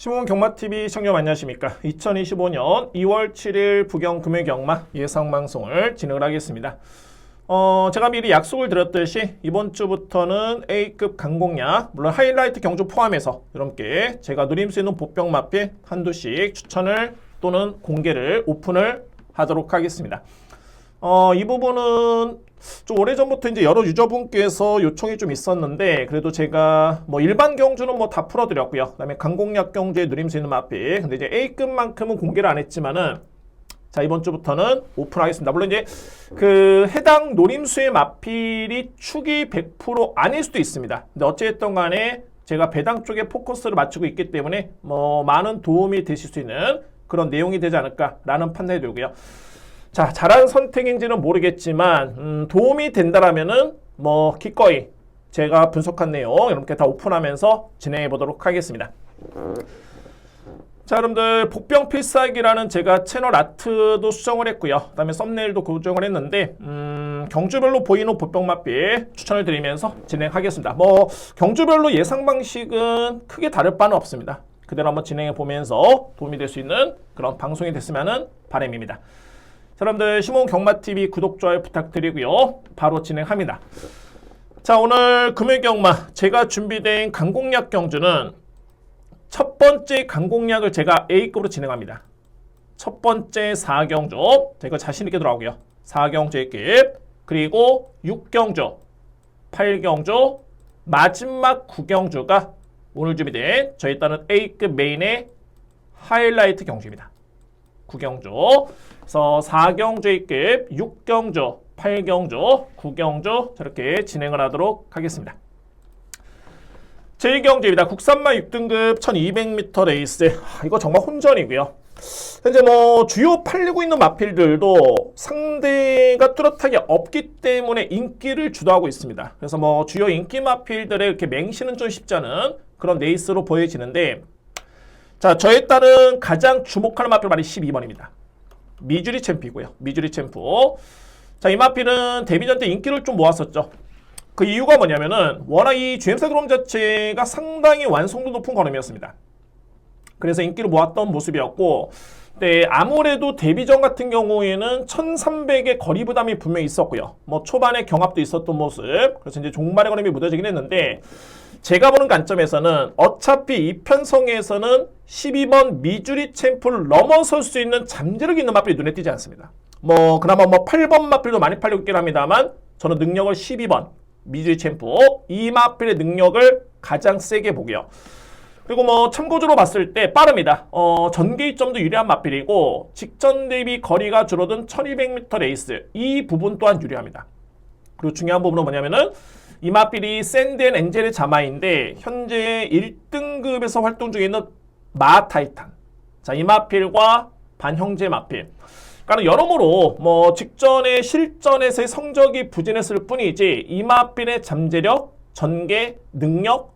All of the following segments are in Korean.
시몬 경마TV 시청자 안녕하십니까. 2025년 2월 7일 부경금융경마 예상방송을 진행을 하겠습니다. 제가 미리 약속을 드렸듯이 이번 주부터는 A급 강공략, 물론 하이라이트 경주 포함해서 여러분께 제가 누릴 수 있는 보병마필 한두씩 추천을 또는 공개를 오픈을 하도록 하겠습니다. 이 부분은 좀 오래전부터 이제 여러 유저분께서 요청이 좀 있었는데, 그래도 제가 뭐 일반 경주는 뭐 다 풀어드렸고요. 그 다음에 강공략 경주에 누림 수 있는 마필. 근데 이제 A급만큼은 공개를 안 했지만은, 자, 이번 주부터는 오픈하겠습니다. 물론 이제 그 해당 노림수의 마필이 축이 100% 아닐 수도 있습니다. 근데 어찌됐든 간에 제가 배당 쪽에 포커스를 맞추고 있기 때문에 뭐 많은 도움이 되실 수 있는 그런 내용이 되지 않을까라는 판단이 들고요. 자, 잘한 선택인지는 모르겠지만 도움이 된다라면은 뭐 기꺼이 제가 분석한 내용 이렇게 다 오픈하면서 진행해 보도록 하겠습니다. 자, 여러분들 복병 필살기라는 제가 채널 아트도 수정을 했고요. 그다음에 썸네일도 고정을 했는데 경주별로 보이는 복병 마필 추천을 드리면서 진행하겠습니다. 뭐 경주별로 예상 방식은 크게 다를 바는 없습니다. 그대로 한번 진행해 보면서 도움이 될 수 있는 그런 방송이 됐으면 바람입니다. 자, 여러분들 시몬 경마TV 구독, 좋아요 부탁드리고요. 바로 진행합니다. 자, 오늘 금요경마 제가 준비된 강공략 경주는 첫 번째 강공략을 제가 A급으로 진행합니다. 첫 번째 4경주, 제가 자신있게 들어가고요. 4경주 A급, 그리고 6경주, 8경주, 마지막 9경주가 오늘 준비된 저희 따른 A급 메인의 하이라이트 경주입니다. 9경주, 그래서 4경주 A급, 6경주, 8경주, 9경주 저렇게 진행을 하도록 하겠습니다. 제1경주입니다. 국산마 6등급 1200m 레이스. 이거 정말 혼전이고요. 현재 뭐 주요 팔리고 있는 마필들도 상대가 뚜렷하게 없기 때문에 인기를 주도하고 있습니다. 그래서 뭐 주요 인기 마필들의 이렇게 맹신은 좀 쉽지 않은 그런 레이스로 보여지는데, 자, 저에 따른 가장 주목하는 마필 말이 12번입니다. 미주리 챔프이고요. 미주리 챔프. 자, 이 마필은 데뷔전 때 인기를 좀 모았었죠. 그 이유가 뭐냐면은 워낙 이 GM사 드럼 자체가 상당히 완성도 높은 걸음이었습니다. 그래서 인기를 모았던 모습이었고, 네, 아무래도 데뷔전 같은 경우에는 1300의 거리 부담이 분명히 있었고요. 뭐 초반에 경합도 있었던 모습. 그래서 이제 종말의 걸음이 묻어지긴 했는데, 제가 보는 관점에서는 어차피 이 편성에서는 12번 미주리 챔프를 넘어설 수 있는 잠재력 있는 마필이 눈에 띄지 않습니다. 뭐 그나마 뭐 8번 마필도 많이 팔리고 있긴 합니다만, 저는 능력을 12번 미주리 챔프 이 마필의 능력을 가장 세게 보고요. 그리고 뭐 참고적으로 봤을 때 빠릅니다. 전개점도 유리한 마필이고, 직전 대비 거리가 줄어든 1200m 레이스 이 부분 또한 유리합니다. 그리고 중요한 부분은 뭐냐면은 이 마필이 샌드 앤 엔젤의 자마인데 현재 1등급에서 활동 중에 있는 마타이탄. 자, 이 마필과 반형제 마필. 그러니까 여러모로 뭐 직전의 실전에서의 성적이 부진했을 뿐이지 이 마필의 잠재력, 전개, 능력,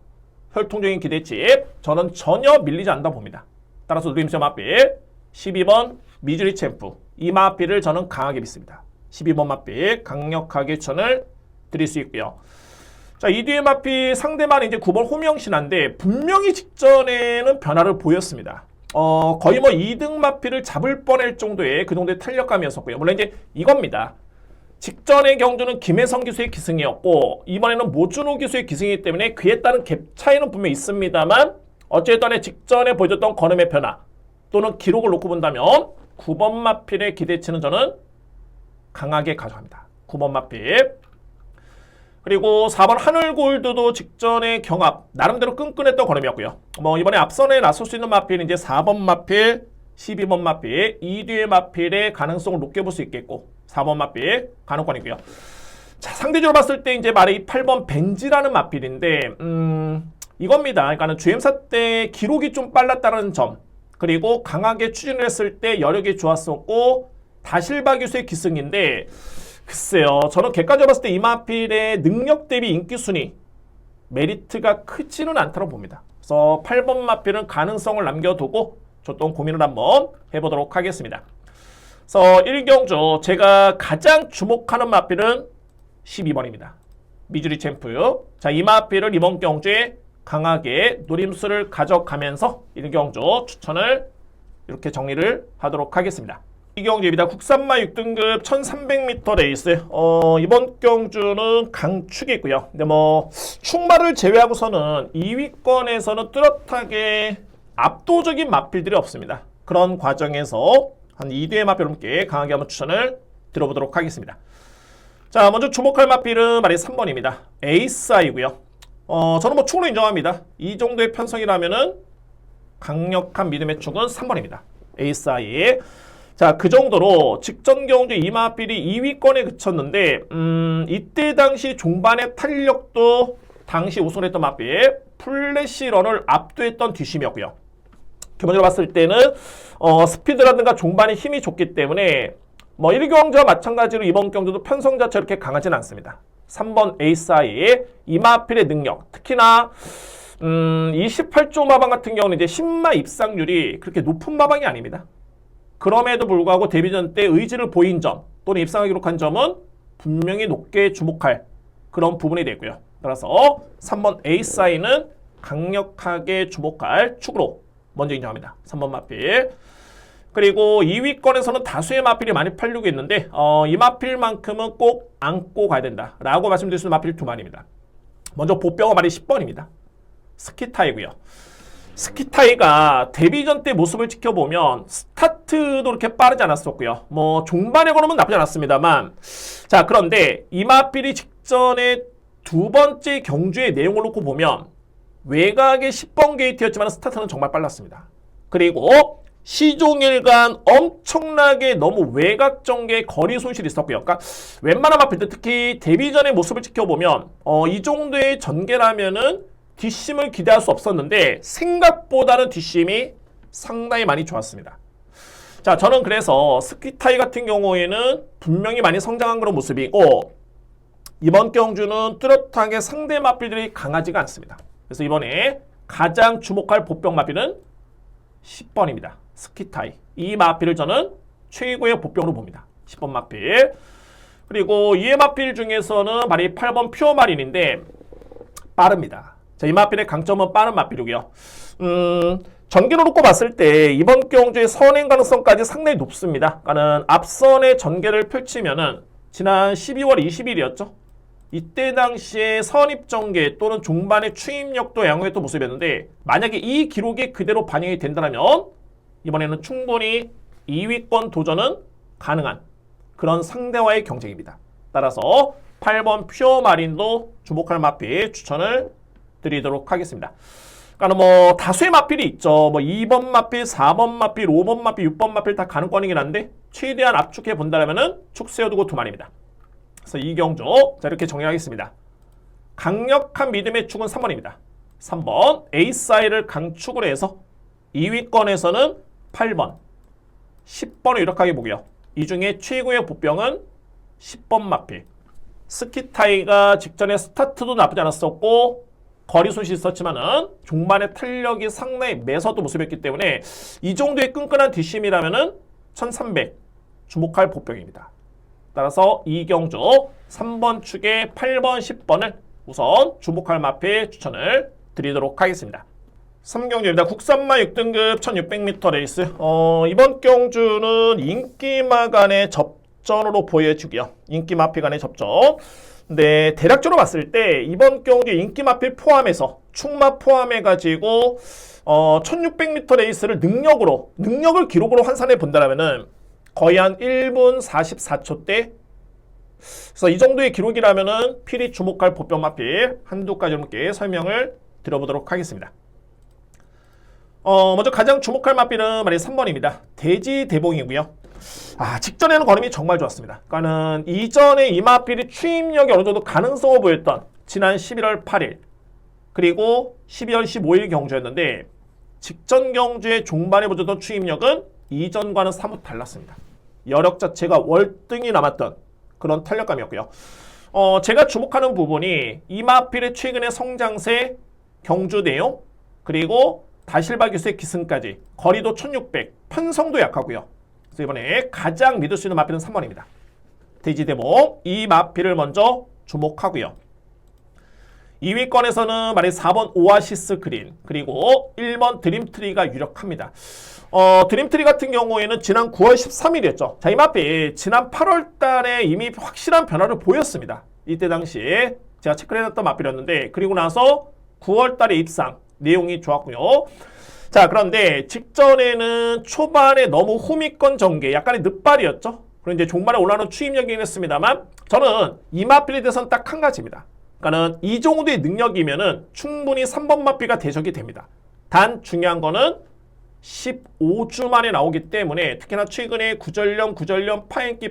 혈통적인 기대치 저는 전혀 밀리지 않는다 봅니다. 따라서 누림수 마필 12번 미주리 챔프 이 마필을 저는 강하게 믿습니다. 12번 마필 강력하게 추천을 드릴 수 있고요. 자, 이 뒤에 마필 상대만 이제 9번 호명신한데 분명히 직전에는 변화를 보였습니다. 거의 뭐 2등 마필을 잡을 뻔할 정도의 그 정도의 탄력감이었었고요. 물론 이제 이겁니다. 직전의 경주는 김혜성 기수의 기승이었고 이번에는 모준호 기수의 기승이기 때문에 그에 따른 갭 차이는 분명히 있습니다만, 어쨌든 직전에 보여줬던 걸음의 변화 또는 기록을 놓고 본다면 9번 마필의 기대치는 저는 강하게 가져갑니다. 9번 마필. 그리고 4번 하늘골드도 직전의 경합 나름대로 끈끈했던 걸음이었고요. 뭐 이번에 앞선에 나설 수 있는 마필은 이제 4번 마필, 12번 마필, 이 뒤의 마필의 가능성을 높게 볼 수 있겠고 4번 마필 가능권이고요. 자, 상대적으로 봤을 때 이제 말이 8번 벤지라는 마필인데 이겁니다. 그러니까는 GM사 때 기록이 좀 빨랐다는 점, 그리고 강하게 추진을 했을 때 여력이 좋았었고 다실바 기수의 기승인데, 글쎄요, 저는 객관적으로 봤을 때 이 마필의 능력 대비 인기 순위 메리트가 크지는 않다고 봅니다. 그래서 8번 마필은 가능성을 남겨두고 줬던 고민을 한번 해보도록 하겠습니다. 그래서 1경주 제가 가장 주목하는 마필은 12번입니다. 미주리 챔프. 자, 이 마필을 이번 경주에 강하게 노림수를 가져가면서 이경주 추천을 이렇게 정리를 하도록 하겠습니다. 이경주입니다. 국산마 6등급 1300m 레이스. 이번 경주는 강축이고요. 근데 뭐 축마를 제외하고서는 2위권에서는 뚜렷하게 압도적인 마필들이 없습니다. 그런 과정에서 한 2대의 마필 함께 강하게 한번 추천을 들어보도록 하겠습니다. 자, 먼저 주목할 마필은 말이 3번입니다. 에이스아이고요. 저는 뭐 축으로 인정합니다. 이 정도의 편성이라면은 강력한 믿음의 축은 3번입니다. 에이스아이. 자, 그 정도로 직전 경주 이 마필이 2위권에 그쳤는데 이때 당시 종반의 탄력도 당시 우승을 했던 마필 플래시런을 압도했던 뒷심이었고요. 기본적으로 봤을 때는 스피드라든가 종반의 힘이 좋기 때문에 뭐 1경주와 마찬가지로 이번 경주도 편성 자체 이렇게 강하지는 않습니다. 3번 에이스아이의 이마필의 능력, 특히나 28조 마방 같은 경우는 이제 10마 입상률이 그렇게 높은 마방이 아닙니다. 그럼에도 불구하고 데뷔전 때 의지를 보인 점 또는 입상을 기록한 점은 분명히 높게 주목할 그런 부분이 되고요. 따라서 3번 에이스아이는 강력하게 주목할 축으로 먼저 인정합니다. 3번 마필. 그리고 2위권에서는 다수의 마필이 많이 팔리고 있는데 이 마필만큼은 꼭 안고 가야 된다라고 말씀드릴 수 있는 마필 두 마리입니다. 먼저 보뼈가 말이 10번입니다. 스키타이고요. 스키타이가 데뷔전 때 모습을 지켜보면 스타트도 그렇게 빠르지 않았었고요. 뭐 종반의 걸음은 나쁘지 않았습니다만, 자, 그런데 이 마필이 직전에 두 번째 경주의 내용을 놓고 보면 외곽의 10번 게이트였지만 스타트는 정말 빨랐습니다. 그리고 시종일관 엄청나게 너무 외곽 전개의 거리 손실이 있었고요. 그러니까 웬만한 마필들 특히 데뷔전의 모습을 지켜보면 이 정도의 전개라면은 뒷심을 기대할 수 없었는데 생각보다는 뒷심이 상당히 많이 좋았습니다. 자, 저는 그래서 스키타이 같은 경우에는 분명히 많이 성장한 그런 모습이고 이번 경주는 뚜렷하게 상대 마필들이 강하지가 않습니다. 그래서 이번에 가장 주목할 보병 마필은 10번입니다. 스키타이. 이 마필을 저는 최고의 보병으로 봅니다. 10번 마필. 그리고 이의 마필 중에서는 말이 8번 퓨어 마린인데 빠릅니다. 자, 이 마필의 강점은 빠른 마필이고요. 전개로 놓고 봤을 때 이번 경주의 선행 가능성까지 상당히 높습니다. 그러니까는 앞선의 전개를 펼치면은 지난 12월 20일이었죠. 이때 당시에 선입 전개 또는 종반의 추임력도 양호했던 모습이었는데 만약에 이 기록이 그대로 반영이 된다면 이번에는 충분히 2위권 도전은 가능한 그런 상대와의 경쟁입니다. 따라서 8번 퓨어 마린도 주목할 마필 추천을 드리도록 하겠습니다. 그러니까 뭐 다수의 마필이 있죠. 뭐 2번 마필, 4번 마필, 5번 마필, 6번 마필 다 가능권이긴 한데 최대한 압축해 본다면은 축 세워두고 두 마리입니다. 그래서 이경주 자 이렇게 정리하겠습니다. 강력한 믿음의 축은 3번입니다. 3번 에이스아이를 강축을 해서 2위권에서는 8번, 10번을 이렇게 하게 보고요. 이 중에 최고의 보병은 10번 마필. 스키타이가 직전에 스타트도 나쁘지 않았었고 거리 손실이 있었지만은 종반의 탄력이 상당히 매서웠던 모습이었기 때문에 이 정도의 끈끈한 뒷심이라면은 1300 주목할 보병입니다. 따라서 이경주 3번 축에 8번, 10번을 우선 주목할 마필 추천을 드리도록 하겠습니다. 3경주입니다. 국산마 6등급 1600m 레이스. 이번 경주는 인기마 간의 접전으로 보여지고요. 인기마필 간의 접전. 근데 대략적으로 봤을 때 이번 경주 인기마필 포함해서 축마 포함해가지고 1600m 레이스를 능력을 기록으로 환산해 본다면은 거의 한 1분 44초대. 그래서 이 정도의 기록이라면은 필히 주목할 보병 마필 한두 가지 함께 설명을 드려보도록 하겠습니다. 먼저 가장 주목할 마필은 말이 3번입니다. 대지대봉이고요. 직전에는 걸음이 정말 좋았습니다. 그러니까는 이전에 이 마필이 추임력이 어느 정도 가능성을 보였던 지난 11월 8일 그리고 12월 15일 경주였는데 직전 경주의 종반에 보여줬던 추임력은 이전과는 사뭇 달랐습니다. 여력 자체가 월등히 남았던 그런 탄력감이었고요. 제가 주목하는 부분이 이 마필의 최근의 성장세, 경주 내용, 그리고 다실바 기수의 기승까지 거리도 1600, 편성도 약하고요. 그래서 이번에 가장 믿을 수 있는 마필은 3번입니다. 대지대봉 이 마필을 먼저 주목하고요. 2위권에서는 만약 4번 오아시스 그린 그리고 1번 드림트리가 유력합니다. 드림트리 같은 경우에는 지난 9월 13일이었죠. 자, 이 마필 지난 8월 달에 이미 확실한 변화를 보였습니다. 이때 당시에 제가 체크를 해놨던 마필이었는데 그리고 나서 9월 달에 입상 내용이 좋았고요. 자, 그런데 직전에는 초반에 너무 호미권 전개 약간의 늦발이었죠. 그리고 이제 종반에 올라오는 추임력이긴 했습니다만 저는 이 마필에 대해서는 딱 한 가지입니다. 그러니까는 이 정도의 능력이면은 충분히 3번 마필과 대적이 됩니다. 단 중요한 거는 15주 만에 나오기 때문에 특히나 최근에 구전령 파행기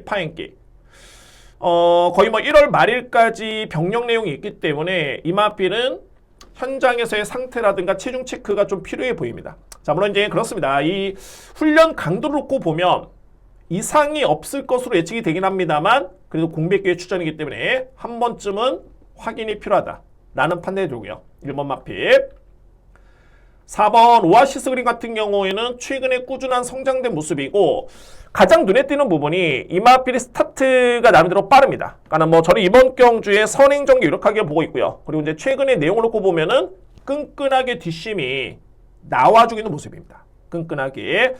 거의 뭐 1월 말일까지 병력 내용이 있기 때문에 이 마필은 현장에서의 상태라든가 체중 체크가 좀 필요해 보입니다. 자, 물론 이제 그렇습니다. 이 훈련 강도를 놓고 보면 이상이 없을 것으로 예측이 되긴 합니다만 그래도 공백기의 추전이기 때문에 한 번쯤은 확인이 필요하다라는 판단이 들고요. 1번 마필. 4번 오아시스 그린 같은 경우에는 최근에 꾸준한 성장된 모습이고 가장 눈에 띄는 부분이 이 마필의 스타트가 나름대로 빠릅니다. 그러니까 뭐 저는 이번 경주에 선행 전개 유력하게 보고 있고요. 그리고 이제 최근의 내용을 놓고 보면은 끈끈하게 뒷심이 나와주고 있는 모습입니다. 끈끈하게.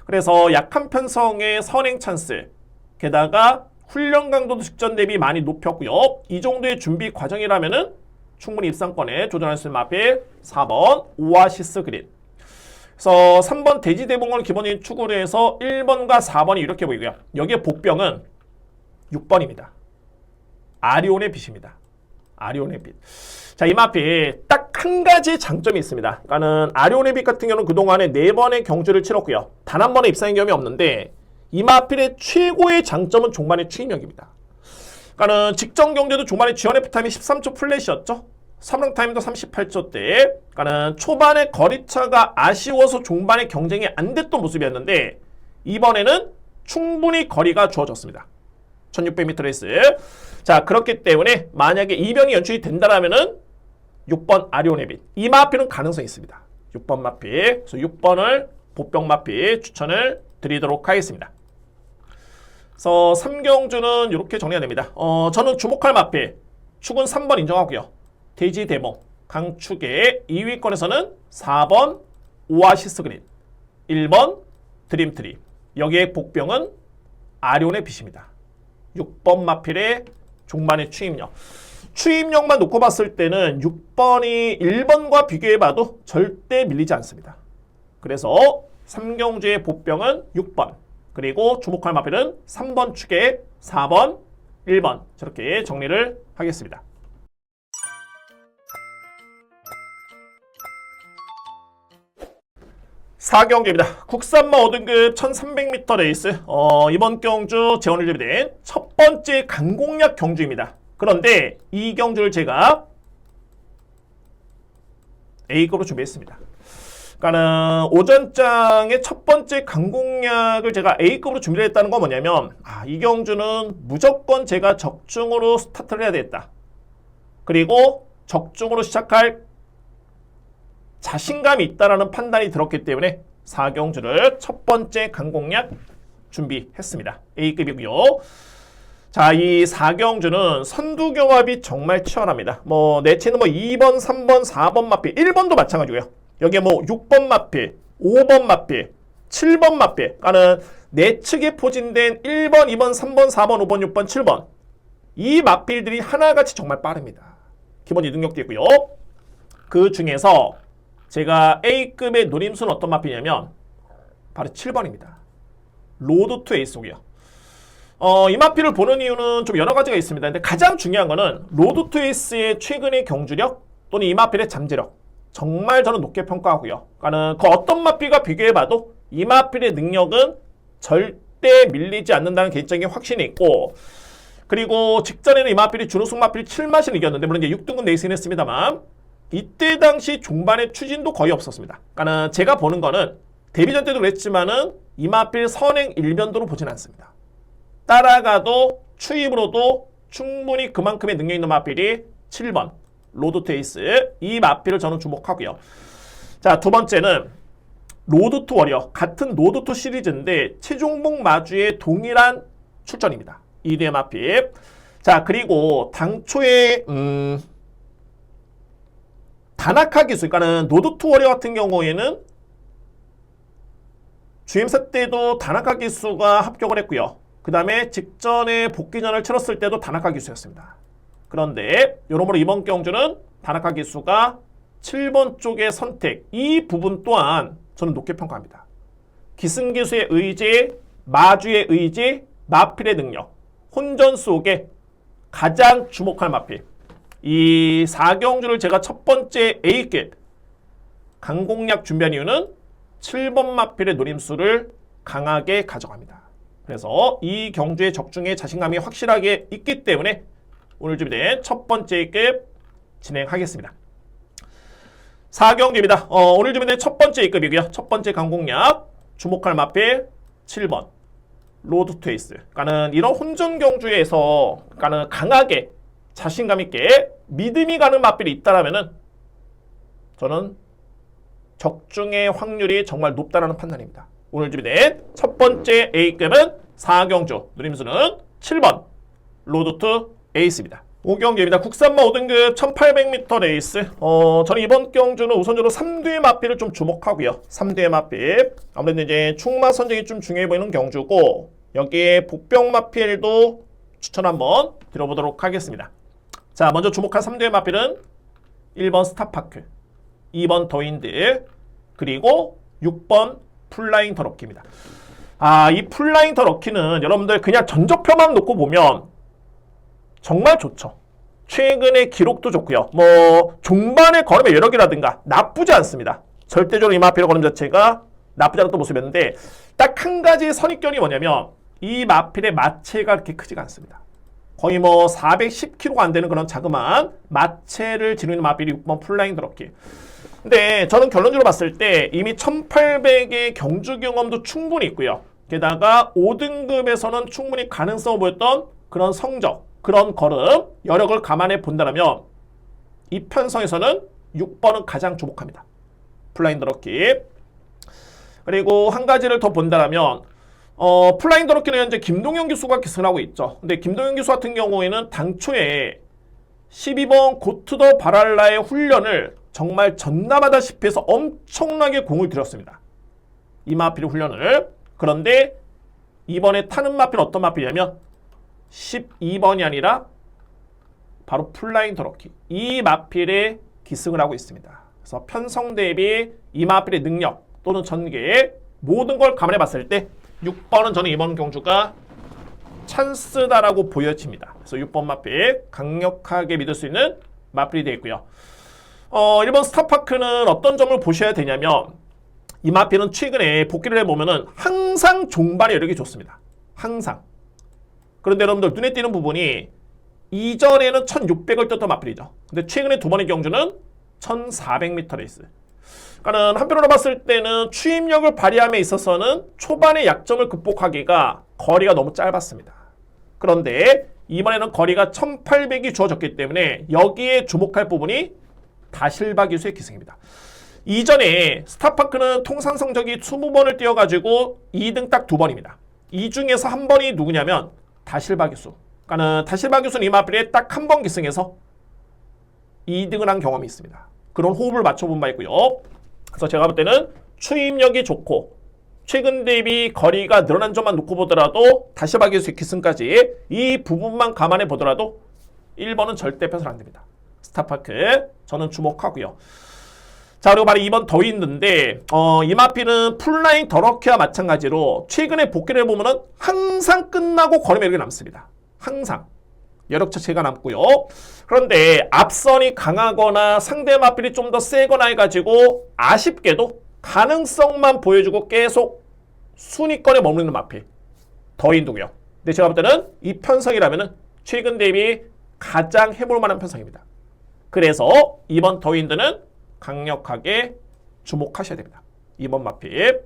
그래서 약한 편성의 선행 찬스, 게다가 훈련 강도도 직전 대비 많이 높였고요. 이 정도의 준비 과정이라면은 충분히 입상권에 도전할 수 있는 마필 4번 오아시스 그린. 그래서 3번 대지대봉을 기본적인 추구를 해서 1번과 4번이 이렇게 보이고요. 여기에 복병은 6번입니다. 아리온의 빛입니다. 아리온의 빛. 자, 이 마필 딱 한 가지 장점이 있습니다. 그러니까는 아리온의 빛 같은 경우는 그동안에 4번의 경주를 치렀고요. 단 한 번의 입상의 경험이 없는데 이 마필의 최고의 장점은 종반의 추임력입니다. 그러니까는 직전 경주도 종반의 지원 F타임이 13초 플랫이었죠. 3랑 타임도 38초대. 그러니까는 초반에 거리차가 아쉬워서 종반의 경쟁이 안 됐던 모습이었는데 이번에는 충분히 거리가 주어졌습니다. 1600m 레이스. 자, 그렇기 때문에 만약에 이변이 연출이 된다라면은 6번 아리온의 빛. 이 마필은 가능성이 있습니다. 6번 마필. 그래서 6번을 보병 마필 추천을 드리도록 하겠습니다. 그래서 3경주는 이렇게 정리가 됩니다. 저는 주목할 마필. 축은 3번 인정하고요. 대지 대봉, 강축의 2위권에서는 4번 오아시스 그린, 1번 드림트리. 여기에 복병은 아리온의 빛입니다. 6번 마필의 종반의 추임력. 추임력만 놓고 봤을 때는 6번이 1번과 비교해봐도 절대 밀리지 않습니다. 그래서 3경주의 복병은 6번. 그리고 주목할 마필은 3번 축에 4번, 1번. 저렇게 정리를 하겠습니다. 4경주입니다. 국산마 5등급 1300m 레이스. 이번 경주 재원을 준비된 첫 번째 강공략 경주입니다. 그런데 이 경주를 제가 A급으로 준비했습니다. 그러니까는 오전장의 첫 번째 강공략을 제가 A급으로 준비를 했다는 건 뭐냐면 이 경주는 무조건 제가 적중으로 스타트를 해야 되겠다. 그리고 적중으로 시작할 자신감이 있다라는 판단이 들었기 때문에 4경주를 첫 번째 강공략 준비했습니다. A급이고요. 자, 이 4경주는 선두경합이 정말 치열합니다. 내치는 2번, 3번, 4번 마필, 1번도 마찬가지고요. 여기에 6번 마필, 5번 마필, 7번 마필. 그러니까는 내측에 포진된 1번, 2번, 3번, 4번, 5번, 6번, 7번. 이 마필들이 하나같이 정말 빠릅니다. 기본 이등력도 있고요. 그 중에서 제가 A급의 노림수는 어떤 마필이냐면 바로 7번입니다. 로드 투 에이스고요. 이 마필을 보는 이유는 좀 여러 가지가 있습니다. 근데 가장 중요한 거는 로드 투 에이스의 최근의 경주력 또는 이 마필의 잠재력. 정말 저는 높게 평가하고요. 그러니까는 그 어떤 마필과 비교해봐도 이 마필의 능력은 절대 밀리지 않는다는 개인적인 확신이 있고, 그리고 직전에는 이 마필이 준우승 마필 7마신 이겼는데 물론 이제 6등급 레이스는 했습니다만 이때 당시 종반의 추진도 거의 없었습니다. 그러니까 제가 보는 거는 데뷔전 때도 그랬지만은 이 마필 선행 일변도로 보진 않습니다. 따라가도 추입으로도 충분히 그만큼의 능력 있는 마필이 7번 로드 투 에이스. 이 마필을 저는 주목하고요. 자, 두 번째는 로드 투 워리어. 같은 로드 투 시리즈인데 최종봉 마주의 동일한 출전입니다. 이대의 마필. 자, 그리고 당초에 다나카 기술, 그러니까는 노드2 워리어 같은 경우에는 GM사 때도 다나카 기수가 합격을 했고요. 그 다음에 직전에 복귀전을 치렀을 때도 다나카 기수였습니다. 그런데 여러모로 이번 경주는 다나카 기수가 7번 쪽의 선택, 이 부분 또한 저는 높게 평가합니다. 기승기수의 의지, 마주의 의지, 마필의 능력, 혼전 속에 가장 주목할 마필. 이 4경주를 제가 첫 번째 A급 강공략 준비한 이유는 7번 마필의 노림수를 강하게 가져갑니다. 그래서 이 경주의 적중에 자신감이 확실하게 있기 때문에 오늘 준비된 첫 번째 급 진행하겠습니다. 4경주입니다. 오늘 준비된 첫 번째 급이고요. 첫 번째 강공략 주목할 마필 7번 로드 투 에이스. 그러니까는 이런 혼전 경주에서 그러니까는 강하게 자신감 있게 믿음이 가는 마필이 있다라면은 저는 적중의 확률이 정말 높다라는 판단입니다. 오늘 준비된 첫 번째 A급은 4경주, 누림수는 7번 로드 투 에이스입니다. 5경주입니다. 국산마 5등급 1800m 레이스. 저는 이번 경주는 우선적으로 3두의 마필을 좀 주목하고요. 3두의 마필. 아무래도 이제 충마 선정이 좀 중요해 보이는 경주고 여기에 복병 마필도 추천 한번 드려보도록 하겠습니다. 자, 먼저 주목할 3두의 마필은 1번 스타파크, 2번 더윈드, 그리고 6번 플라잉 더 럭키입니다. 이 플라잉 더 럭키는 여러분들 그냥 전적표만 놓고 보면 정말 좋죠. 최근의 기록도 좋고요. 종반의 걸음의 여력이라든가 나쁘지 않습니다. 절대적으로 이 마필의 걸음 자체가 나쁘지 않았던 모습이었는데 딱 한 가지 선입견이 뭐냐면 이 마필의 마체가 그렇게 크지가 않습니다. 거의 410kg가 안 되는 그런 자그마한 마체를 지니는 마필이 6번 플라잉 더 럭키. 근데 저는 결론적으로 봤을 때 이미 1800의 경주 경험도 충분히 있고요. 게다가 5등급에서는 충분히 가능성을 보였던 그런 성적, 그런 걸음, 여력을 감안해 본다면 이 편성에서는 6번은 가장 주목합니다. 플라잉 더 럭키. 그리고 한 가지를 더 본다면 플라잉 더 럭키는 현재 김동현 기수가 기승을 하고 있죠. 근데 김동현 기수 같은 경우에는 당초에 12번 고투더 바랄라의 훈련을 정말 전담하다시피 해서 엄청나게 공을 들였습니다. 이 마필의 훈련을. 그런데 이번에 타는 마필은 어떤 마필이냐면 12번이 아니라 바로 플라잉 더 럭키. 이 마필에 기승을 하고 있습니다. 그래서 편성 대비 이 마필의 능력 또는 전개 모든 걸 감안해 봤을 때 6번은 저는 이번 경주가 찬스다라고 보여집니다. 그래서 6번 마필 강력하게 믿을 수 있는 마필이 되어 있고요. 1번 스타파크는 어떤 점을 보셔야 되냐면 이 마필은 최근에 복귀를 해보면은 항상 종반의 여력이 좋습니다. 항상. 그런데 여러분들 눈에 띄는 부분이 이전에는 1600을 떴던 마필이죠. 근데 최근에 두 번의 경주는 1400m 레이스. 그러니까 한편으로 봤을 때는 추임력을 발휘함에 있어서는 초반의 약점을 극복하기가 거리가 너무 짧았습니다. 그런데 이번에는 거리가 1800이 주어졌기 때문에 여기에 주목할 부분이 다실바 기수의 기승입니다. 이전에 스타파크는 통산 성적이 20번을 뛰어가지고 2등 딱 2번입니다. 이 중에서 한 번이 누구냐면 다실바 기수. 그러니까 다실바 기수는 이 마필에 딱 한 번 기승해서 2등을 한 경험이 있습니다. 그런 호흡을 맞춰본 바 있고요. 그래서 제가 볼 때는 추임력이 좋고 최근 대비 거리가 늘어난 점만 놓고 보더라도 다실바 기수의 기승까지 이 부분만 감안해 보더라도 1번은 절대 패설 안 됩니다. 스타파크 저는 주목하고요. 자, 그리고 바로 2번 더윈드인데 이 마필은 플라잉 더 럭키와 마찬가지로 최근에 복귀를 해보면은 항상 끝나고 거리 매력이 남습니다. 항상 여력 자체가 남고요. 그런데 앞선이 강하거나 상대 마필이 좀 더 세거나 해가지고 아쉽게도 가능성만 보여주고 계속 순위권에 머무르는 마필 더윈드고요. 근데 제가 볼 때는 이 편성이라면은 최근 대비 가장 해볼 만한 편성입니다. 그래서 이번 더윈드는 강력하게 주목하셔야 됩니다. 2번 마필.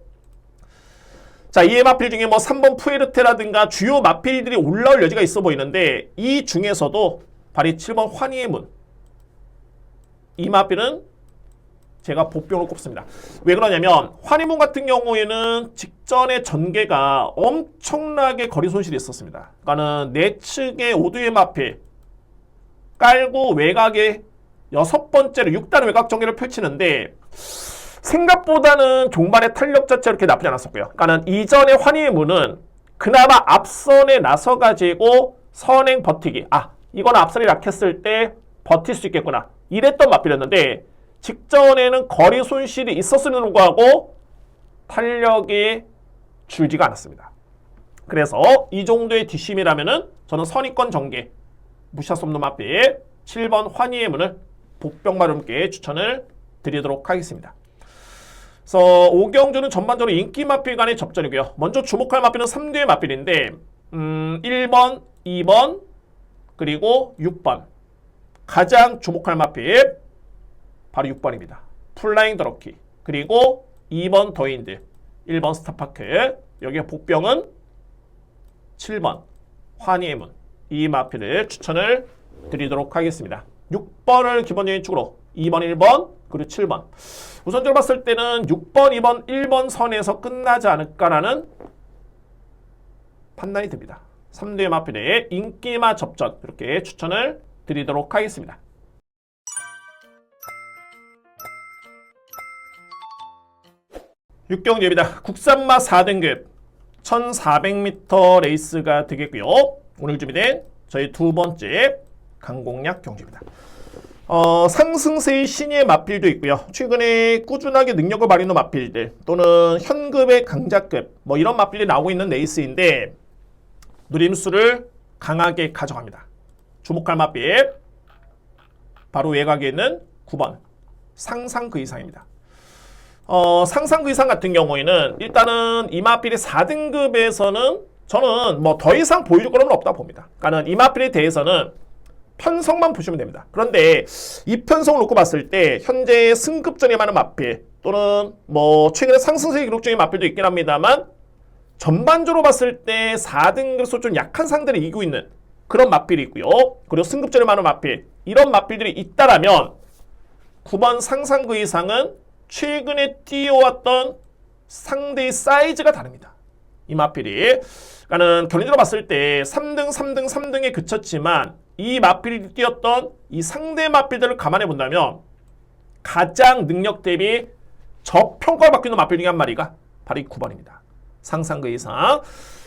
자, 이 마필 중에 3번 푸에르테라든가 주요 마필들이 올라올 여지가 있어 보이는데 이 중에서도 바로 7번 환희의 문. 이 마필은 제가 복병으로 꼽습니다. 왜 그러냐면 환희의 문 같은 경우에는 직전에 전개가 엄청나게 거리 손실이 있었습니다. 그러니까는 내측의 오두의 마필 깔고 외곽에 여섯 번째로 6단 외곽 전개를 펼치는데 생각보다는 종반의 탄력 자체가 그렇게 나쁘지 않았었고요. 그러니까는 이전의 환희의 문은 그나마 앞선에 나서가지고 선행 버티기. 이건 앞선이 약했을 때 버틸 수 있겠구나. 이랬던 맞비였는데 직전에는 거리 손실이 있었음에도 불구하고 탄력이 줄지가 않았습니다. 그래서 이 정도의 뒷심이라면은 저는 선의권 전개 무시할 수 없는 맞비 7번 환희의 문을 복병마름께 추천을 드리도록 하겠습니다. 그래서 5경주는 전반적으로 인기 맞비 간의 접전이고요. 먼저 주목할 맞비는 3대의 맞비인데 1번, 2번, 그리고 6번. 가장 주목할 맞비 바로 6번입니다. 플라잉 더럭키. 그리고 2번 더윈드. 1번 스타파크. 여기에 복병은 7번 환희의 문. 이 맞비를 추천을 드리도록 하겠습니다. 6번을 기본적인 축으로 2번, 1번, 그리고 7번. 우선적으로 봤을 때는 6번, 2번, 1번 선에서 끝나지 않을까라는 판단이 듭니다. 3대의 마필의 인기마 접전 이렇게 추천을 드리도록 하겠습니다. 6경주입니다. 국산마 4등급 1400m 레이스가 되겠고요. 오늘 준비된 저희 두 번째 강공략 경주입니다. 상승세의 신의 마필도 있고요. 최근에 꾸준하게 능력을 발휘하는 마필들 또는 현급의 강자급 뭐 이런 마필이 나오고 있는 레이스인데 누림수를 강하게 가져갑니다. 주목할 마필 바로 외곽에 있는 9번 상상 그 이상입니다. 상상 그 이상 같은 경우에는 일단은 이 마필이 4등급에서는 저는 뭐 더 이상 보여줄 거는 없다 봅니다. 그러니까 이 마필에 대해서는 편성만 보시면 됩니다. 그런데 이 편성을 놓고 봤을 때 현재 승급전에 많은 마필 또는 뭐 최근에 상승세 기록 중인 마필도 있긴 합니다만 전반적으로 봤을 때 4등급에서 좀 약한 상대를 이기고 있는 그런 마필이 있고요. 그리고 승급전에 많은 마필 이런 마필들이 있다라면 9번 상상 그 이상은 최근에 뛰어왔던 상대의 사이즈가 다릅니다. 이 마필이 그러니까는 결론적으로 봤을 때 3등, 3등, 3등에 그쳤지만 이 마필이 뛰었던 이 상대 마필들을 감안해 본다면 가장 능력 대비 저평가를 받고 있는 마필 중에 한 마리가 바로 이 9번입니다. 상상 그 이상.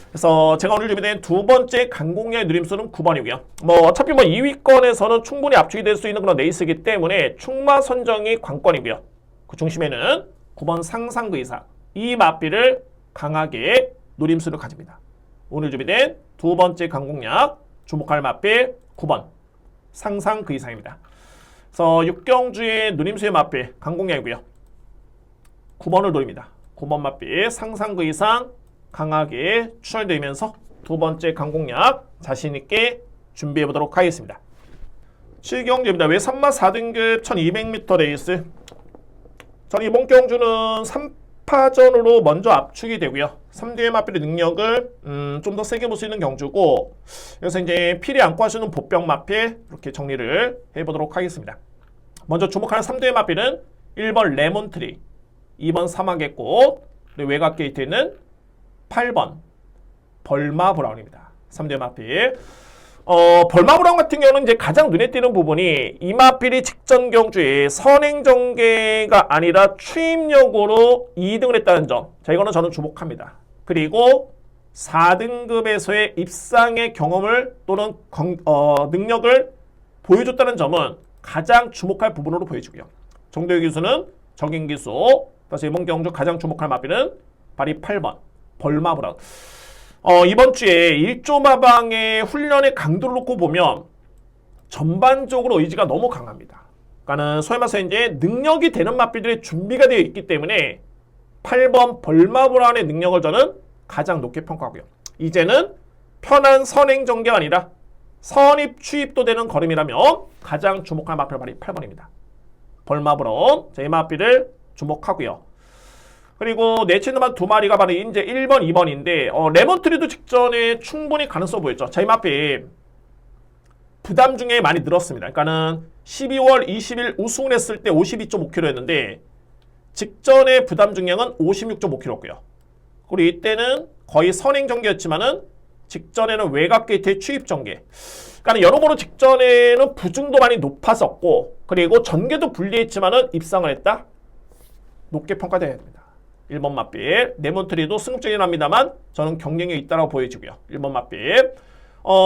그래서 제가 오늘 준비된 두 번째 강공략의 누림수는 9번이고요. 뭐 어차피 뭐 2위권에서는 충분히 압축이 될 수 있는 그런 레이스이기 때문에 충마 선정이 관건이고요. 그 중심에는 9번 상상 그 이상. 이 마필을 강하게 누림수를 가집니다. 오늘 준비된 두 번째 강공략 주목할 마필 9번 상상 그 이상입니다. 그래서 6경주의 누림수의 마필 강공략이고요. 9번을 노립니다. 9번 마필 상상 그 이상 강하게 추천드리면서 두 번째 강공략 자신있게 준비해보도록 하겠습니다. 7경주입니다. 외산마 4등급 1200m 레이스. 전 이번 경주는 3파전으로 먼저 압축이 되고요. 3대의 마필의 능력을 좀 더 세게 볼 수 있는 경주고 그래서 이제 필이 안고 하시는 보병 마필 이렇게 정리를 해보도록 하겠습니다. 먼저 주목하는 3대의 마필은 1번 레몬트리 2번 사막의 꽃 그리고 외곽 게이트에는 8번 벌마 브라운입니다. 3대 마필. 벌마 브라운 같은 경우는 이제 가장 눈에 띄는 부분이 이 마필이 직전 경주에 선행 전개가 아니라 추임력으로 2등을 했다는 점. 자, 이거는 저는 주목합니다. 그리고 4등급에서의 입상의 경험을 또는 능력을 보여줬다는 점은 가장 주목할 부분으로 보여지고요. 정도의 기수는 적인 기수. 그래서 이번 경주 가장 주목할 마필은 바로 8번 벌마 브라운. 이번 주에 1조 마방의 훈련의 강도를 놓고 보면 전반적으로 의지가 너무 강합니다. 그러니까는 소위 말해서 이제 능력이 되는 마필들의 준비가 되어 있기 때문에 8번 벌마 브라운의 능력을 저는 가장 높게 평가하고요. 이제는 편한 선행 전개가 아니라 선입 추입도 되는 걸음이라면 가장 주목할 마필 바로 8번입니다. 벌마 브라운 이 마필을 주목하고요. 그리고 내치는만 두 마리가 바로 이제 1번, 2번인데 레몬트리도 직전에 충분히 가능성 보였죠. 자, 이 마필 부담 중에 많이 늘었습니다. 그러니까는 12월 20일 우승을 했을 때 52.5kg였는데 직전에 부담 중량은 56.5kg였고요. 그리고 이때는 거의 선행 전개였지만은 직전에는 외곽 게이트의 추입 전개. 그러니까 여러모로 직전에는 부중도 많이 높았었고 그리고 전개도 불리했지만은 입상을 했다. 높게 평가되어야 됩니다. 1번 맛빛. 네몬트리도 승급전이 납니다만 저는 경쟁력이 있다고 보여지고요. 1번 맛빛.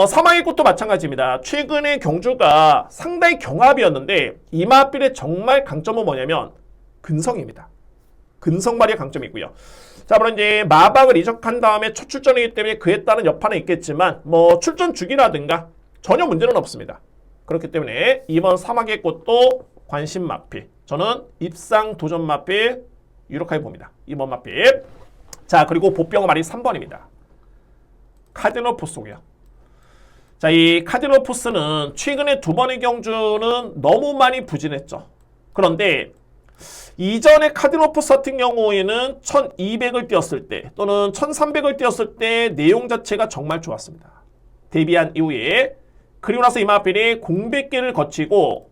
사마의 꽃도 마찬가지입니다. 최근에 경주가 상당히 경합이었는데 이 맛빛의 정말 강점은 뭐냐면 근성입니다. 근성발휘의 강점이 있고요. 자, 물론 이제 마박을 이적한 다음에 첫 출전이기 때문에 그에 따른 여파는 있겠지만 뭐 출전 주기라든가 전혀 문제는 없습니다. 그렇기 때문에 이번 사막의 꽃도 관심 맛빛. 저는 입상 도전 맛빛 유력하게 봅니다. 2번 맛빛. 자, 그리고 보병은 말이 3번입니다. 카디널 포스고요. 자, 이 카디널 포스는 최근에 두 번의 경주는 너무 많이 부진했죠. 그런데 이전에 카디널 포스 같은 경우에는 1200을 뛰었을 때 또는 1300을 뛰었을 때 내용 자체가 정말 좋았습니다. 데뷔한 이후에 그리고 나서 이마필이 공백기를 거치고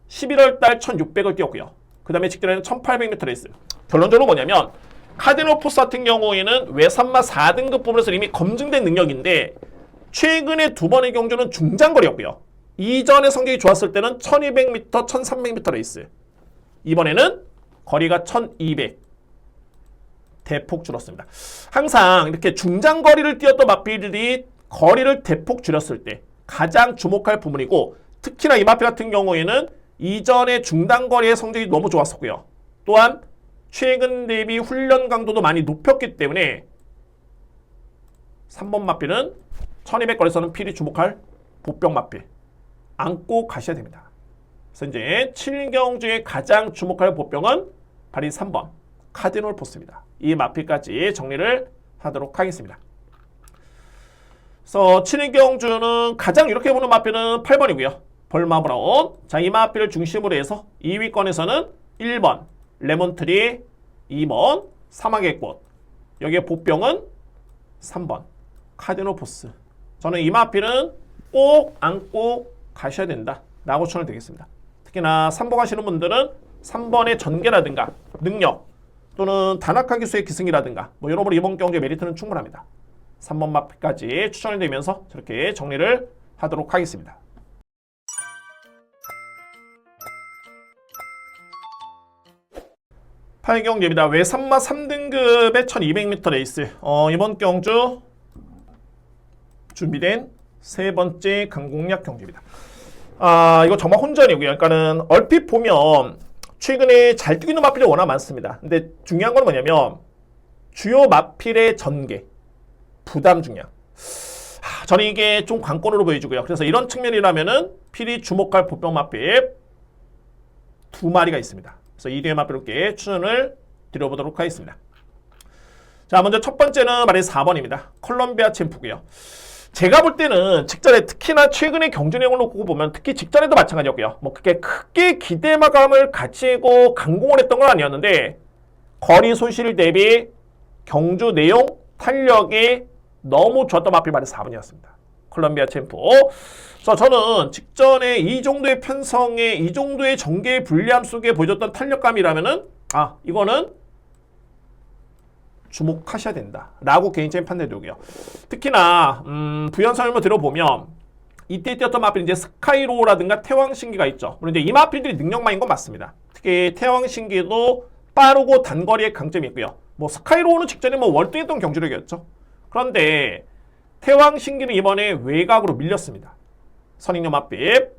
11월 달 1600을 뛰었고요. 그 다음에 직전에는 1800m 레이스. 결론적으로 뭐냐면 카디널 포스 같은 경우에는 외산마 4등급 부분에서 이미 검증된 능력인데 최근에 두 번의 경주는 중장거리였고요. 이전에 성적이 좋았을 때는 1200m, 1300m 레이스. 이번에는 거리가 1200. 대폭 줄었습니다. 항상 이렇게 중장거리를 뛰었던 마필들이 거리를 대폭 줄였을 때 가장 주목할 부분이고 특히나 이 마필 같은 경우에는 이전에 중단거리의 성적이 너무 좋았었고요. 또한 최근 대비 훈련 강도도 많이 높였기 때문에 3번 마필은 1200거리에서는 필히 주목할 보병 마필 안고 가셔야 됩니다. 그래서 이제 7경주에 가장 주목할 보병은 바로 3번 카디널 포스입니다. 이 마필까지 정리를 하도록 하겠습니다. 그래서 7경주는 가장 이렇게 보는 마필은 8번이고요. 벌마브라운. 자, 이 마필을 중심으로 해서 2위권에서는 1번 레몬트리, 2번 사막의 꽃. 여기에 보병은 3번 카디널 포스. 저는 이 마필은 꼭 안고 가셔야 된다 라고 추천을 드리겠습니다. 특히나 3번 하시는 분들은 3번의 전개라든가 능력 또는 단학한 기수의 기승이라든가 뭐 여러분 이번 경기의 메리트는 충분합니다. 3번 마필까지 추천을 드리면서 저렇게 정리를 하도록 하겠습니다. 8경주입니다. 외산마 3등급의 1200m 레이스. 이번 경주 준비된 세 번째 강공략 경주입니다. 이거 정말 혼전이고요. 그러니까는 얼핏 보면 최근에 잘 뛰고 있는 마필이 워낙 많습니다. 근데 중요한 건 뭐냐면 주요 마필의 전개, 부담 중량. 저는 이게 좀 관건으로 보여주고요. 그래서 이런 측면이라면은 필히 주목할 보병 마필 두 마리가 있습니다. 그래서 이 뒤에 마필께 추천을 드려보도록 하겠습니다. 자, 먼저 첫 번째는 말이 4번입니다. 콜롬비아 챔프고요. 제가 볼 때는 직전에 특히나 최근의 경주 내용을 놓고 보면 특히 직전에도 마찬가지였고요. 뭐 그렇게 크게 기대마감을 가지고 강공을 했던 건 아니었는데 거리 손실 대비 경주 내용 탄력이 너무 좋았던 마필 말이 4번이었습니다. 콜롬비아 챔프. 그래서 저는 직전에 이 정도의 편성에 이 정도의 전개의 불리함 속에 보여줬던 탄력감이라면은 이거는 주목하셔야 된다 라고 개인적인 판단이 되고요. 특히나 부연 설명을 들어보면 이때 뛰었던 마필 이제 스카이로우라든가 태왕신기가 있죠. 물론 이제 이 마필들이 능력만인 건 맞습니다. 특히 태왕신기도 빠르고 단거리의 강점이 있고요. 뭐 스카이로우는 직전에 뭐 월등했던 경주력이었죠. 그런데 태왕신기는 이번에 외곽으로 밀렸습니다. 선익령 마필.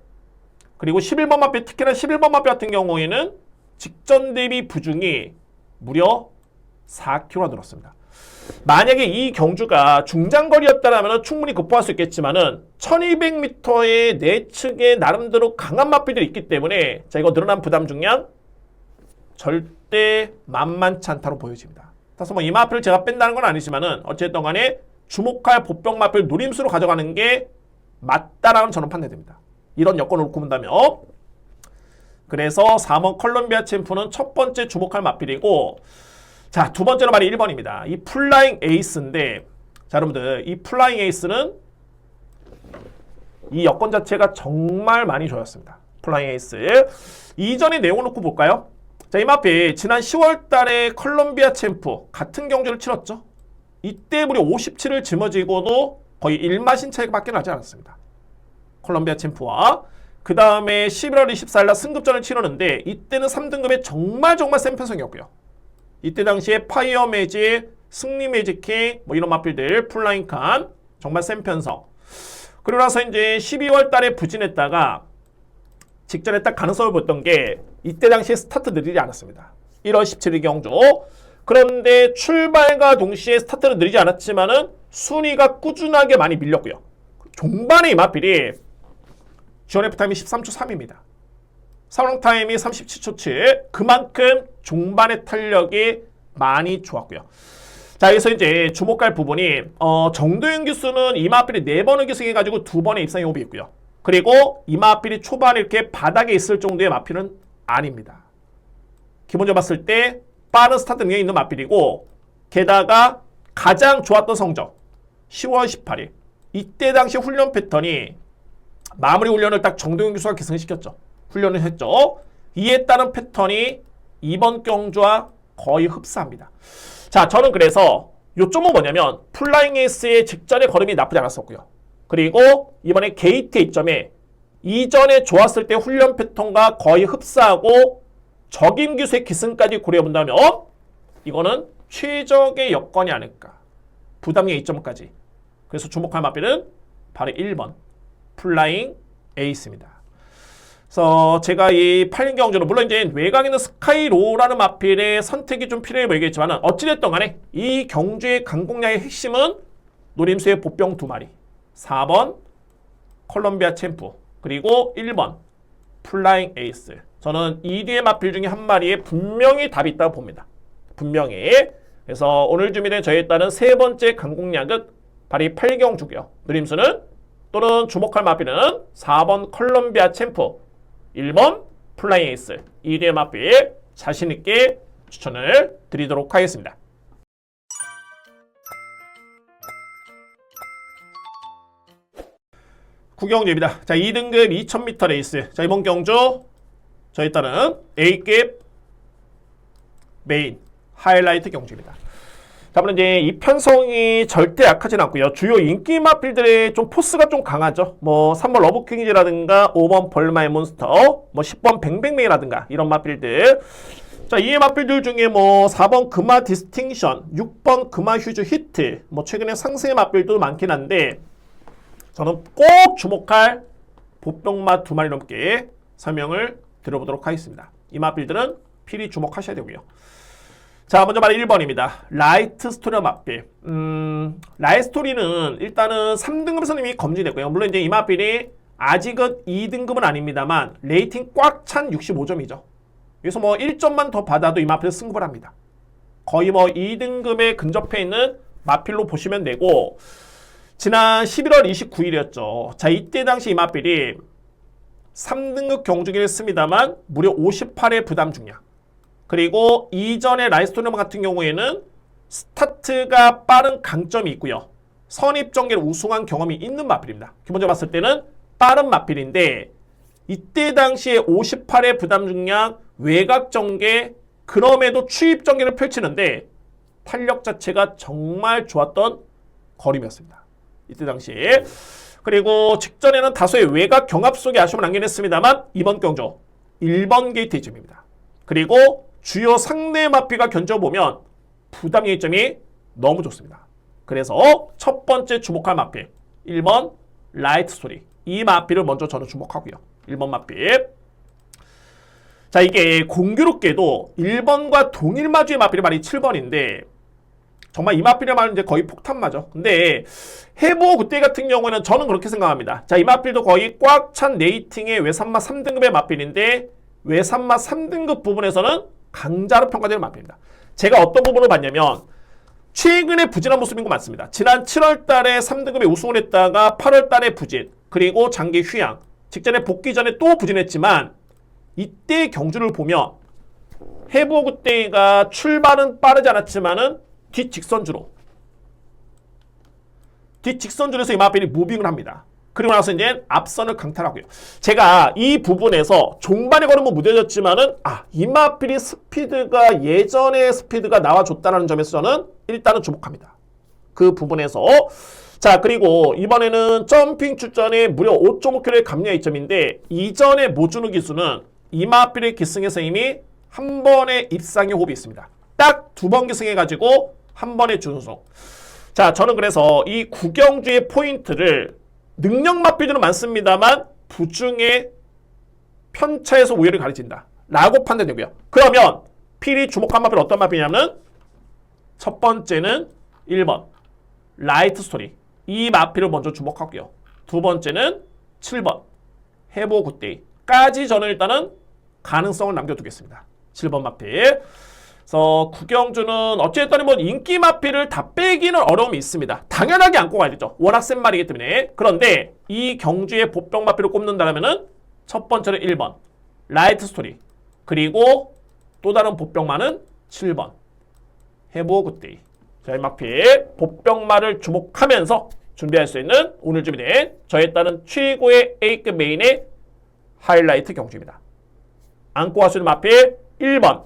그리고 11번 마필, 특히나 11번 마필 같은 경우에는 직전 대비 부중이 무려 4kg가 늘었습니다. 만약에 이 경주가 중장거리였다면 충분히 극복할 수 있겠지만은 1200m의 내측에 나름대로 강한 마필들이 있기 때문에 자, 이거 늘어난 부담 중량 절대 만만치 않다고 보여집니다. 그래서 뭐 이 마필을 제가 뺀다는 건 아니지만은 어쨌든 간에 주목할 보병 마필 노림수로 가져가는 게 맞다라는 저는 판단됩니다. 이런 여건을 놓고 본다면 그래서 4번 콜롬비아 챔프는 첫 번째 주목할 마필이고 자, 두 번째로 말이 1번입니다. 이 플라잉 에이스인데 자, 여러분들 이 플라잉 에이스는 이 여건 자체가 정말 많이 좋았습니다. 플라잉 에이스. 이전의 내용을 놓고 볼까요? 자, 이 마필 지난 10월 달에 콜롬비아 챔프 같은 경주를 치렀죠. 이때 무려 57을 짊어지고도 거의 1마신 차이밖에 나지 않았습니다. 콜롬비아 챔프와 그 다음에 11월 24일 날 승급전을 치르는데 이때는 3등급에 정말 센 편성이었고요. 이때 당시에 파이어 매직, 승리 매직킹 뭐 이런 마필들 플라잉 칸 정말 센 편성. 그러고 나서 이제 12월 달에 부진했다가 직전에 딱 가능성을 봤던 게 이때 당시에 스타트 느리지 않았습니다. 1월 17일 경주. 그런데 출발과 동시에 스타트는 느리지 않았지만은 순위가 꾸준하게 많이 밀렸고요. 종반에 이 마필이 GOF 타임이 13초 3입니다. 사우랑 타임이 37초 7. 그만큼 종반의 탄력이 많이 좋았고요. 자, 여기서 이제 주목할 부분이 정도윤 기수는 이마필이 4번을 기승해가지고 2번의 입상이 호흡이 있고요. 그리고 이마필이 초반에 이렇게 바닥에 있을 정도의 마필은 아닙니다. 기본적으로 봤을 때 빠른 스타트 능력이 있는 마필이고 게다가 가장 좋았던 성적 10월 18일 이때 당시 훈련 패턴이 마무리 훈련을 딱 정도윤 기수가 기승시켰죠. 훈련을 했죠. 이에 따른 패턴이 이번 경주와 거의 흡사합니다. 자, 저는 그래서 요점은 뭐냐면 플라잉 에이스의 직전의 걸음이 나쁘지 않았었고요. 그리고 이번에 게이트의 이점에 이전에 좋았을 때 훈련 패턴과 거의 흡사하고 적임 기수의 기승까지 고려해본다면 이거는 최적의 여건이 아닐까. 부담의 이점까지. 그래서 주목할 마필은 바로 1번 플라잉 에이스입니다. 그래서 제가 이 8년 경주는 물론 이제 외곽에 있는 스카이로라는 마필의 선택이 좀 필요해 보이겠지만 어찌됐든 간에 이 경주의 강공략의 핵심은 노림수의 보병 2마리 4번 콜롬비아 챔프 그리고 1번 플라잉 에이스. 저는 이 뒤의 마필 중에 한 마리에 분명히 답이 있다고 봅니다. 분명히. 그래서 오늘 준비된 저에 따른 세 번째 강공략은 바로 이 8경주고요. 노림수는 또는 주목할 마필은 4번 콜롬비아 챔프 1번 플라잉 에이스. 이 뒤의 마필 자신있게 추천을 드리도록 하겠습니다. 구경주입니다. 자, 2등급 2000m 레이스. 자, 이번 경주 저에 따른 A급 메인 하이라이트 경주입니다. 자, 물론 이제 이 편성이 절대 약하진 않고요. 주요 인기 마필들의 좀 포스가 좀 강하죠. 뭐 3번 러브킹이라든가 5번 벌마의 몬스터, 뭐 10번 뱅뱅메이라든가 이런 마필들. 자, 이 마필들 중에 뭐 4번 금화 디스팅션, 6번 금화 휴즈 히트, 뭐 최근에 상승의 마필도 많긴 한데 저는 꼭 주목할 보병마 2마리 넘게 설명을 드려보도록 하겠습니다. 이 마필들은 필히 주목하셔야 되고요. 자, 먼저 바로 1번입니다. 라이트 스토리 마필. 라이트 스토리는 일단은 3등급에서는 이미 검증됐고요. 물론 이제 이 마필이 아직은 2등급은 아닙니다만 레이팅 꽉 찬 65점이죠. 그래서 뭐 1점만 더 받아도 이 마필을 승급을 합니다. 거의 뭐 2등급에 근접해 있는 마필로 보시면 되고 지난 11월 29일이었죠. 자, 이때 당시 이 마필이 3등급 경주기를 했습니다만 무려 58의 부담 중량. 그리고 이전의 라이스토너머 같은 경우에는 스타트가 빠른 강점이 있고요. 선입전개를 우승한 경험이 있는 마필입니다. 기본적으로 봤을 때는 빠른 마필인데 이때 당시에 58의 부담 중량 외곽 전개 그럼에도 추입 전개를 펼치는데 탄력 자체가 정말 좋았던 걸음이었습니다. 이때 당시에. 그리고 직전에는 다소의 외곽 경합 속에 아쉬움을 남긴 했습니다만 이번 경주 1번 게이트 이점입니다. 그리고 주요 상대 마필과 견져보면 부담 예점이 너무 좋습니다. 그래서 첫 번째 주목할 마필 1번 라이트 스토리. 이 마필을 먼저 저는 주목하고요. 1번 마필. 자, 이게 공교롭게도 1번과 동일 마주의 마필이 바로 7번인데 정말 이 마필이야말로 이제 거의 폭탄마죠. 근데 해보 그때 같은 경우는 저는 그렇게 생각합니다. 자, 이 마필도 거의 꽉 찬 레이팅의 외산마 3등급의 마필인데 외산마 3등급 부분에서는 강자로 평가되는 마필입니다. 제가 어떤 부분을 봤냐면 최근에 부진한 모습인 거 맞습니다. 지난 7월 달에 3등급에 우승을 했다가 8월 달에 부진, 그리고 장기 휴양, 직전에 복귀 전에 또 부진했지만 이때 경주를 보면 해보 그때가 출발은 빠르지 않았지만은 뒷직선주로 뒷직선주로서 이 마필이 무빙을 합니다. 그리고 나서 이제 앞선을 강탈하고요. 제가 이 부분에서 종반의 걸음은 무뎌졌지만은 이 마필이 스피드가 예전의 스피드가 나와줬다는 점에서 저는 일단은 주목합니다. 그 부분에서 자, 그리고 이번에는 점핑 출전에 무려 5.5kg의 감량 이점인데 이전에 모준우 기수는 이마필의 기승에서 이미 한 번의 입상의 호흡이 있습니다. 딱 2번 기승해가지고 한 번의 준우승. 자, 저는 그래서 이 구경주의 포인트를 능력 마필들은 많습니다만 부중의 편차에서 우위를 가르친다 라고 판단되고요. 그러면 필이 주목한 마필은 어떤 마필이냐면 첫 번째는 1번 라이트 스토리, 이 마필을 먼저 주목하고요. 두 번째는 7번 해보 굿데이까지 저는 일단은 가능성을 남겨두겠습니다. 7번 마필. 그래서 구경주는 어찌됐든 뭐 인기 마필을 다 빼기는 어려움이 있습니다. 당연하게 안고 가야 되죠. 워낙 센 말이기 때문에. 그런데 이 경주의 보병 마필을 꼽는다면은 첫 번째는 1번 라이트 스토리, 그리고 또 다른 보병마는 7번 해보 굿데이. 저희 마필 보병마를 주목하면서 준비할 수 있는 오늘 준비된 저에 따른 최고의 A급 메인의 하이라이트 경주입니다. 안고 갈 수 있는 마필 1번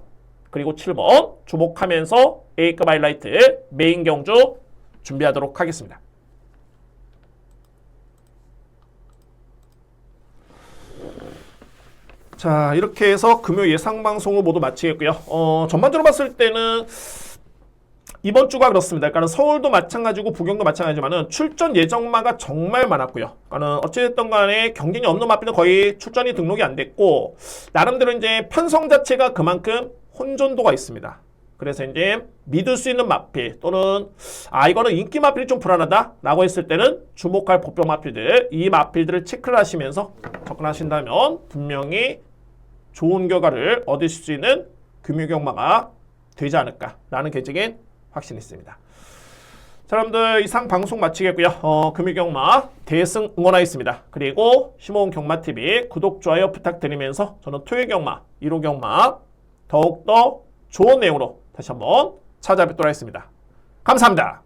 그리고 7번 주목하면서 A급 하이라이트 메인 경주 준비하도록 하겠습니다. 자, 이렇게 해서 금요 예상 방송을 모두 마치겠고요. 전반적으로 봤을 때는 이번 주가 그렇습니다. 그러니까 서울도 마찬가지고 부경도 마찬가지지만은 출전 예정마가 정말 많았고요. 그러니까 어찌됐든 간에 경쟁이 없는 마필은 거의 출전이 등록이 안 됐고, 나름대로 이제 편성 자체가 그만큼 혼돈도가 있습니다. 그래서 이제 믿을 수 있는 마필 또는 이거는 인기 마필이 좀 불안하다 라고 했을 때는 주목할 보병 마필들, 이 마필들을 체크를 하시면서 접근하신다면 분명히 좋은 결과를 얻으실 수 있는 금요 경마가 되지 않을까라는 개인적인 확신이 있습니다. 자, 여러분들 이상 방송 마치겠고요. 금요 경마 대승 응원하겠습니다. 그리고 힘모은 경마TV 구독, 좋아요 부탁드리면서 저는 토요 경마, 1호 경마 더욱더 좋은 내용으로 다시 한번 찾아뵙도록 하겠습니다. 감사합니다.